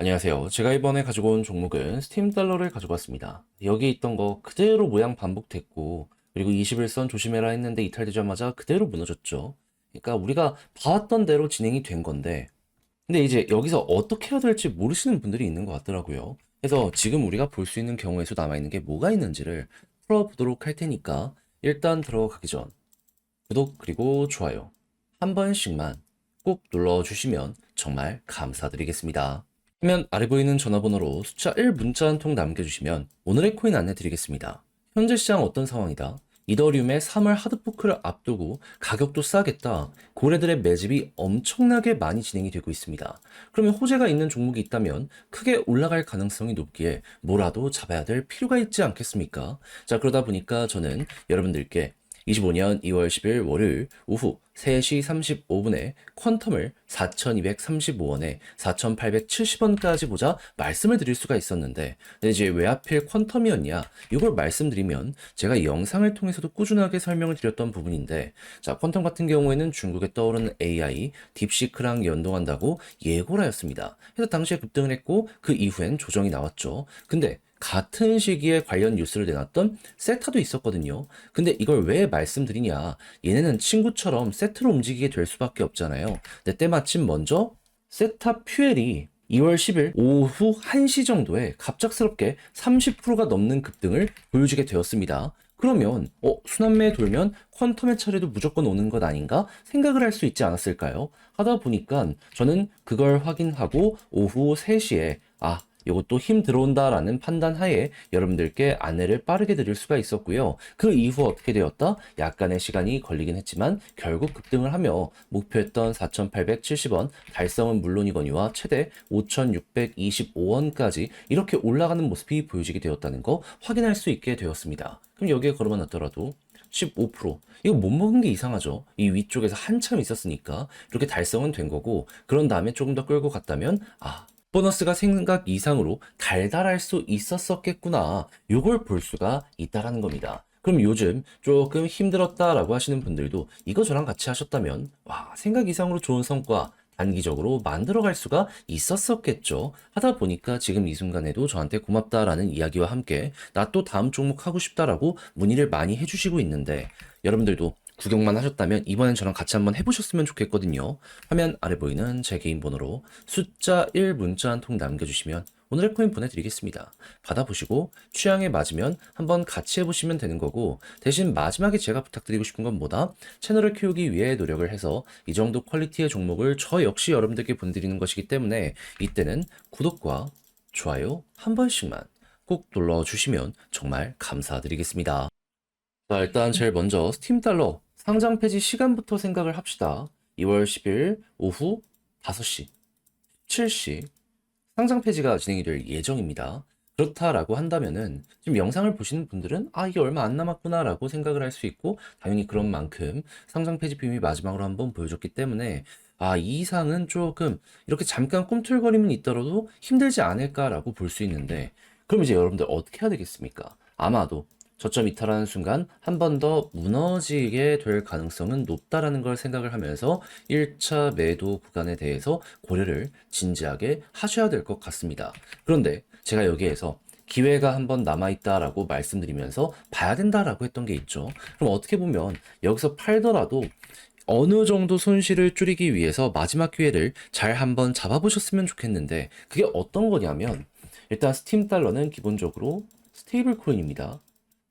안녕하세요. 제가 이번에 가지고 온 종목은 스팀 달러를 가지고 왔습니다. 여기 있던 거 그대로 모양 반복됐고, 그리고 21선 조심해라 했는데 이탈되자마자 그대로 무너졌죠. 그러니까 우리가 봐왔던 대로 진행이 된 건데, 근데 이제 여기서 어떻게 해야 될지 모르시는 분들이 있는 것 같더라고요. 그래서 지금 우리가 볼 수 있는 경우의 수 남아있는 게 뭐가 있는지를 풀어보도록 할 테니까, 일단 들어가기 전 구독 그리고 좋아요 한 번씩만 꼭 눌러주시면 정말 감사드리겠습니다. 화면 아래 보이는 전화번호로 숫자 1 문자 한 통 남겨주시면 오늘의 코인 안내 드리겠습니다. 현재 시장 어떤 상황이다? 이더리움의 3월 하드포크를 앞두고 가격도 싸겠다. 고래들의 매집이 엄청나게 많이 진행이 되고 있습니다. 그러면 호재가 있는 종목이 있다면 크게 올라갈 가능성이 높기에 뭐라도 잡아야 될 필요가 있지 않겠습니까? 자, 그러다 보니까 저는 여러분들께 25년 2월 10일 월요일 오후 3시 35분에 퀀텀을 4,235원에 4,870원까지 보자 말씀을 드릴 수가 있었는데, 근데 이제 왜 하필 퀀텀이었냐? 이걸 말씀드리면 제가 이 영상을 통해서도 꾸준하게 설명을 드렸던 부분인데, 자, 퀀텀 같은 경우에는 중국에 떠오르는 AI, 딥시크랑 연동한다고 예고를 하였습니다. 그래서 당시에 급등을 했고 그 이후엔 조정이 나왔죠. 근데 같은 시기에 관련 뉴스를 내놨던 세타도 있었거든요. 근데 이걸 왜 말씀드리냐? 얘네는 친구처럼 세트로 움직이게 될 수밖에 없잖아요. 근데 때마침 먼저 세타 퓨엘이 2월 10일 오후 1시 정도에 갑작스럽게 30%가 넘는 급등을 보여주게 되었습니다. 그러면 순환매 돌면 퀀텀의 차례도 무조건 오는 것 아닌가 생각을 할 수 있지 않았을까요? 하다 보니까 저는 그걸 확인하고 오후 3시에 이것도 힘 들어온다라는 판단 하에 여러분들께 안내를 빠르게 드릴 수가 있었고요. 그 이후 어떻게 되었다? 약간의 시간이 걸리긴 했지만 결국 급등을 하며 목표했던 4,870원 달성은 물론이거니와 최대 5,625원까지 이렇게 올라가는 모습이 보여지게 되었다는 거 확인할 수 있게 되었습니다. 그럼 여기에 걸어만 놨더라도 15% 이거 못 먹은 게 이상하죠. 이 위쪽에서 한참 있었으니까 이렇게 달성은 된 거고, 그런 다음에 조금 더 끌고 갔다면 보너스가 생각 이상으로 달달할 수 있었었겠구나. 요걸 볼 수가 있다라는 겁니다. 그럼 요즘 조금 힘들었다라고 하시는 분들도 이거 저랑 같이 하셨다면 생각 이상으로 좋은 성과 단기적으로 만들어갈 수가 있었었겠죠. 하다 보니까 지금 이 순간에도 저한테 고맙다라는 이야기와 함께 나 또 다음 종목 하고 싶다라고 문의를 많이 해주시고 있는데, 여러분들도 구경만 하셨다면 이번엔 저랑 같이 한번 해보셨으면 좋겠거든요. 화면 아래 보이는 제 개인 번호로 숫자 1 문자 한 통 남겨주시면 오늘의 코인 보내드리겠습니다. 받아보시고 취향에 맞으면 한번 같이 해보시면 되는 거고, 대신 마지막에 제가 부탁드리고 싶은 건 뭐다? 채널을 키우기 위해 노력을 해서 이 정도 퀄리티의 종목을 저 역시 여러분들께 보내드리는 것이기 때문에 이때는 구독과 좋아요 한 번씩만 꼭 눌러주시면 정말 감사드리겠습니다. 자, 일단 제일 먼저 스팀 달러 상장 폐지 시간부터 생각을 합시다. 2월 10일 오후 5시, 7시 상장 폐지가 진행이 될 예정입니다. 그렇다라고 한다면은 지금 영상을 보시는 분들은 이게 얼마 안 남았구나라고 생각을 할 수 있고, 당연히 그런 만큼 상장 폐지 비밀 마지막으로 한번 보여줬기 때문에 이 이상은 조금 이렇게 잠깐 꿈틀거림은 있더라도 힘들지 않을까라고 볼 수 있는데, 그럼 이제 여러분들 어떻게 해야 되겠습니까? 아마도 저점 이탈하는 순간 한 번 더 무너지게 될 가능성은 높다라는 걸 생각을 하면서 1차 매도 구간에 대해서 고려를 진지하게 하셔야 될 것 같습니다. 그런데 제가 여기에서 기회가 한 번 남아있다라고 말씀드리면서 봐야 된다라고 했던 게 있죠. 그럼 어떻게 보면 여기서 팔더라도 어느 정도 손실을 줄이기 위해서 마지막 기회를 잘 한번 잡아보셨으면 좋겠는데, 그게 어떤 거냐면 일단 스팀 달러는 기본적으로 스테이블 코인입니다.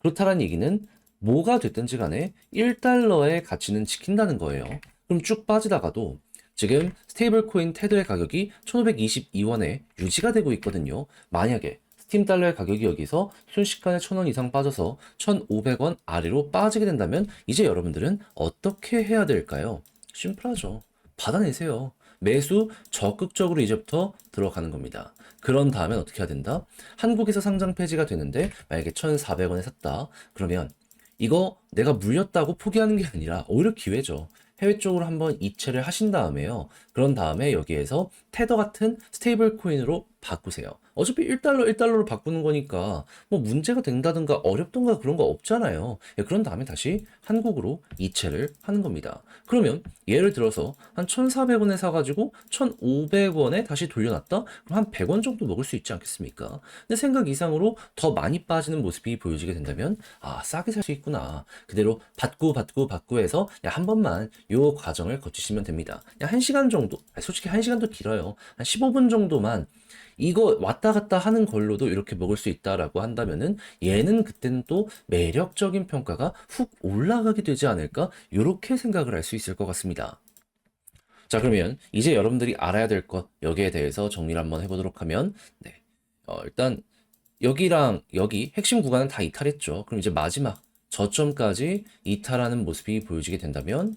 그렇다는 얘기는 뭐가 됐든지 간에 1달러의 가치는 지킨다는 거예요. 그럼 쭉 빠지다가도 지금 스테이블 코인 테더의 가격이 1522원에 유지가 되고 있거든요. 만약에 스팀 달러의 가격이 여기서 순식간에 1000원 이상 빠져서 1500원 아래로 빠지게 된다면 이제 여러분들은 어떻게 해야 될까요? 심플하죠. 받아내세요. 매수 적극적으로 이제부터 들어가는 겁니다. 그런 다음엔 어떻게 해야 된다? 한국에서 상장 폐지가 되는데 만약에 1,400원에 샀다. 그러면 이거 내가 물렸다고 포기하는 게 아니라 오히려 기회죠. 해외 쪽으로 한번 이체를 하신 다음에요. 그런 다음에 여기에서 테더 같은 스테이블 코인으로 바꾸세요. 어차피 1달러 1달러로 바꾸는 거니까 뭐 문제가 된다든가 어렵던가 그런 거 없잖아요. 예, 그런 다음에 다시 한국으로 이체를 하는 겁니다. 그러면 예를 들어서 한 1,400원에 사가지고 1,500원에 다시 돌려놨다? 그럼 한 100원 정도 먹을 수 있지 않겠습니까? 근데 생각 이상으로 더 많이 빠지는 모습이 보여지게 된다면 아, 싸게 살 수 있구나. 그대로 받고 해서 그냥 한 번만 요 과정을 거치시면 됩니다. 그냥 1시간 정도, 솔직히 1시간도 길어요. 한 15분 정도만 이거 왔다 갔다 하는 걸로도 이렇게 먹을 수 있다라고 한다면은 얘는 그때는 또 매력적인 평가가 훅 올라가게 되지 않을까? 이렇게 생각을 할 수 있을 것 같습니다. 자, 그러면 이제 여러분들이 알아야 될 것 여기에 대해서 정리를 한번 해보도록 하면 네. 일단 여기랑 여기 핵심 구간은 다 이탈했죠. 그럼 이제 마지막 저점까지 이탈하는 모습이 보여지게 된다면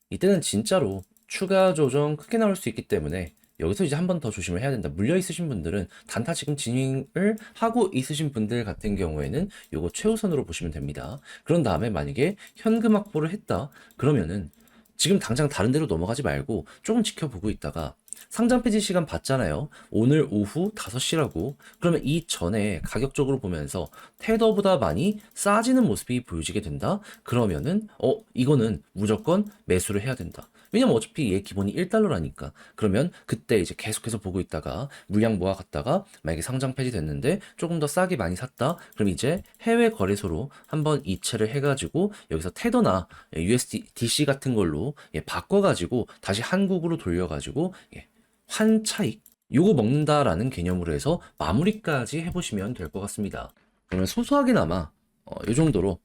이때는 진짜로 추가 조정 크게 나올 수 있기 때문에 여기서 이제 한 번 더 조심을 해야 된다. 물려 있으신 분들은 단타 지금 진행을 하고 있으신 분들 같은 경우에는 요거 최우선으로 보시면 됩니다. 그런 다음에 만약에 현금 확보를 했다. 그러면은 지금 당장 다른 데로 넘어가지 말고 조금 지켜보고 있다가 상장 폐지 시간 봤잖아요. 오늘 오후 5시라고. 그러면 이 전에 가격적으로 보면서 테더보다 많이 싸지는 모습이 보여지게 된다. 그러면은 이거는 무조건 매수를 해야 된다. 왜냐면 어차피 얘 기본이 1달러라니까. 그러면 그때 이제 계속해서 보고 있다가 물량 모아갔다가 만약에 상장 폐지 됐는데 조금 더 싸게 많이 샀다. 그럼 이제 해외 거래소로 한번 이체를 해가지고 여기서 테더나 USDC 같은 걸로 바꿔가지고 다시 한국으로 돌려가지고 환 차익 요거 먹는다라는 개념으로 해서 마무리까지 해보시면 될 것 같습니다. 그러면 소소하게나마 이 정도로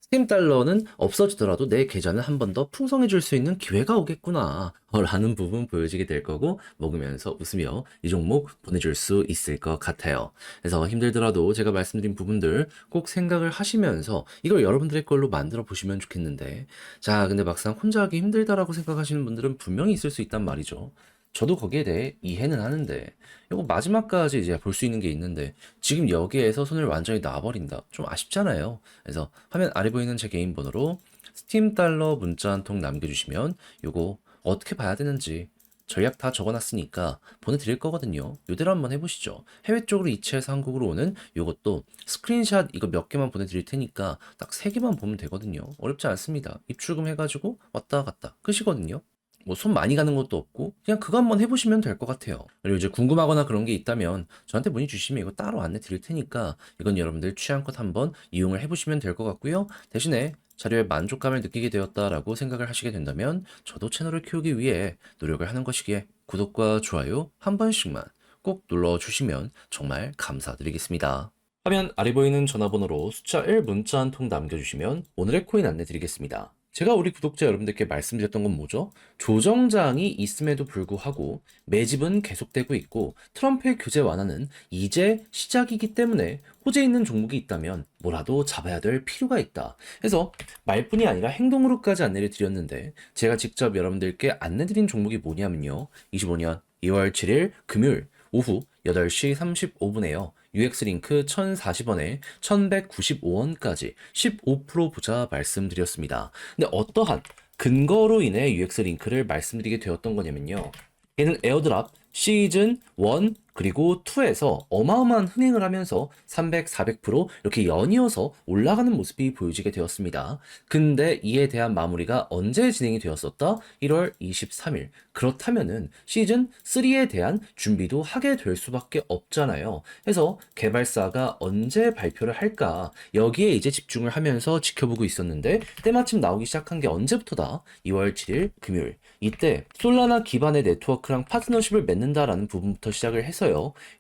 스팀 달러는 없어지더라도 내 계좌는 한 번 더 풍성해질 수 있는 기회가 오겠구나 라는 부분 보여지게 될 거고 먹으면서 웃으며 이 종목 보내줄 수 있을 것 같아요. 그래서 힘들더라도 제가 말씀드린 부분들 꼭 생각을 하시면서 이걸 여러분들의 걸로 만들어 보시면 좋겠는데 자 근데 막상 혼자 하기 힘들다라고 생각하시는 분들은 분명히 있을 수 있단 말이죠. 저도 거기에 대해 이해는 하는데 이거 마지막까지 이제 볼 수 있는 게 있는데 지금 여기에서 손을 완전히 놔버린다 좀 아쉽잖아요. 그래서 화면 아래 보이는 제 개인 번호로 스팀 달러 문자 한 통 남겨주시면 요거 어떻게 봐야 되는지 전략 다 적어놨으니까 보내드릴 거거든요. 요대로 한번 해보시죠. 해외 쪽으로 이체해서 한국으로 오는 요것도 스크린샷 이거 몇 개만 보내드릴 테니까 딱 3개만 보면 되거든요. 어렵지 않습니다. 입출금 해가지고 왔다 갔다 끝이거든요. 뭐 손 많이 가는 것도 없고 그냥 그거 한번 해보시면 될 것 같아요. 그리고 이제 궁금하거나 그런 게 있다면 저한테 문의 주시면 이거 따로 안내 드릴 테니까 이건 여러분들 취향껏 한번 이용을 해보시면 될 것 같고요. 대신에 자료에 만족감을 느끼게 되었다라고 생각을 하시게 된다면 저도 채널을 키우기 위해 노력을 하는 것이기에 구독과 좋아요 한 번씩만 꼭 눌러주시면 정말 감사드리겠습니다. 화면 아래 보이는 전화번호로 숫자 1 문자 한 통 남겨주시면 오늘의 코인 안내 드리겠습니다. 제가 우리 구독자 여러분들께 말씀드렸던 건 뭐죠? 조정장이 있음에도 불구하고 매집은 계속되고 있고 트럼프의 규제 완화는 이제 시작이기 때문에 호재 있는 종목이 있다면 뭐라도 잡아야 될 필요가 있다. 그래서 말뿐이 아니라 행동으로까지 안내를 드렸는데 제가 직접 여러분들께 안내드린 종목이 뭐냐면요. 25년 2월 7일 금요일 오후 8시 35분에요. UX링크 1040원에 1195원까지 15% 보자 말씀드렸습니다. 근데 어떠한 근거로 인해 UX링크를 말씀드리게 되었던 거냐면요. 얘는 에어드랍 시즌 1 그리고 2에서 어마어마한 흥행을 하면서 300, 400% 이렇게 연이어서 올라가는 모습이 보여지게 되었습니다. 근데 이에 대한 마무리가 언제 진행이 되었었다? 1월 23일. 그렇다면은 시즌 3에 대한 준비도 하게 될 수밖에 없잖아요. 그래서 개발사가 언제 발표를 할까? 여기에 이제 집중을 하면서 지켜보고 있었는데 때마침 나오기 시작한 게 언제부터다? 2월 7일 금요일. 이때 솔라나 기반의 네트워크랑 파트너십을 맺는다라는 부분부터 시작을 해서요.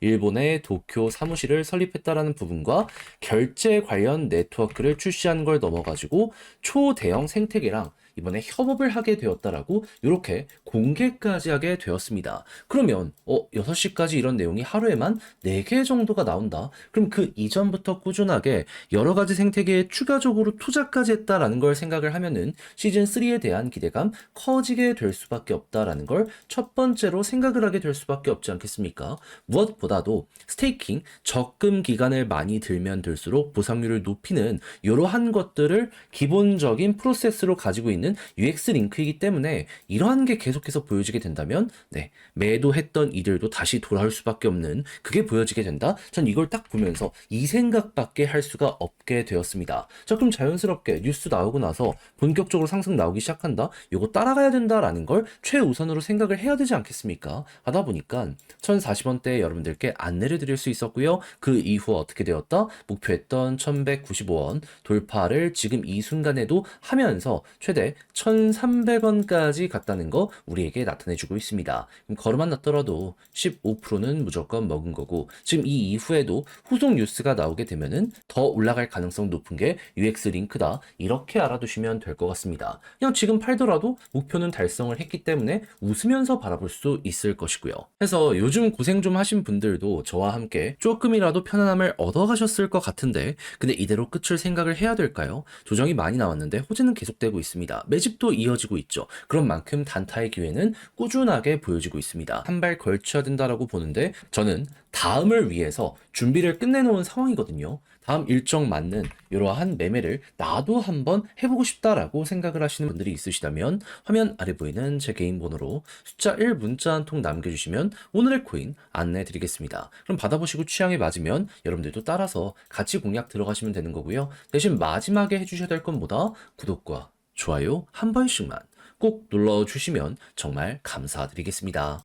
일본의 도쿄 사무실을 설립했다라는 부분과 결제 관련 네트워크를 출시한 걸 넘어가지고 초대형 생태계랑 이번에 협업을 하게 되었다라고 이렇게 공개까지 하게 되었습니다. 그러면 6시까지 이런 내용이 하루에만 4개 정도가 나온다. 그럼 그 이전부터 꾸준하게 여러 가지 생태계에 추가적으로 투자까지 했다라는 걸 생각을 하면은 시즌 3에 대한 기대감 커지게 될 수밖에 없다라는 걸 첫 번째로 생각을 하게 될 수밖에 없지 않겠습니까? 무엇보다도 스테이킹 적금 기간을 많이 들면 들수록 보상률을 높이는 이러한 것들을 기본적인 프로세스로 가지고 있는 있는 UX 링크이기 때문에 이러한 게 계속해서 보여지게 된다면 매도했던 이들도 다시 돌아올 수밖에 없는 그게 보여지게 된다. 전 이걸 딱 보면서 이 생각밖에 할 수가 없게 되었습니다. 자, 그럼 자연스럽게 뉴스 나오고 나서 본격적으로 상승 나오기 시작한다. 이거 따라가야 된다라는 걸 최우선으로 생각을 해야 되지 않겠습니까? 하다 보니까 1040원대에 여러분들께 안내를 드릴 수 있었고요. 그 이후 어떻게 되었다? 목표했던 1195원 돌파를 지금 이 순간에도 하면서 최대 1300원까지 갔다는 거 우리에게 나타내주고 있습니다. 그럼 걸음만 났더라도 15%는 무조건 먹은 거고 지금 이 이후에도 후속 뉴스가 나오게 되면은 더 올라갈 가능성 높은 게 UX 링크다. 이렇게 알아두시면 될 것 같습니다. 그냥 지금 팔더라도 목표는 달성을 했기 때문에 웃으면서 바라볼 수 있을 것이고요. 그래서 요즘 고생 좀 하신 분들도 저와 함께 조금이라도 편안함을 얻어가셨을 것 같은데 근데 이대로 끝을 생각을 해야 될까요? 조정이 많이 나왔는데 호재는 계속되고 있습니다. 매집도 이어지고 있죠. 그런 만큼 단타의 기회는 꾸준하게 보여지고 있습니다. 한 발 걸쳐야 된다라고 보는데 저는 다음을 위해서 준비를 끝내놓은 상황이거든요. 다음 일정 맞는 이러한 매매를 나도 한번 해보고 싶다라고 생각을 하시는 분들이 있으시다면 화면 아래 보이는 제 개인 번호로 숫자 1 문자 한 통 남겨주시면 오늘의 코인 안내 드리겠습니다. 그럼 받아보시고 취향에 맞으면 여러분들도 따라서 같이 공략 들어가시면 되는 거고요. 대신 마지막에 해주셔야 될 건 뭐다? 구독과 좋아요 한 번씩만 꼭 눌러주시면 정말 감사드리겠습니다.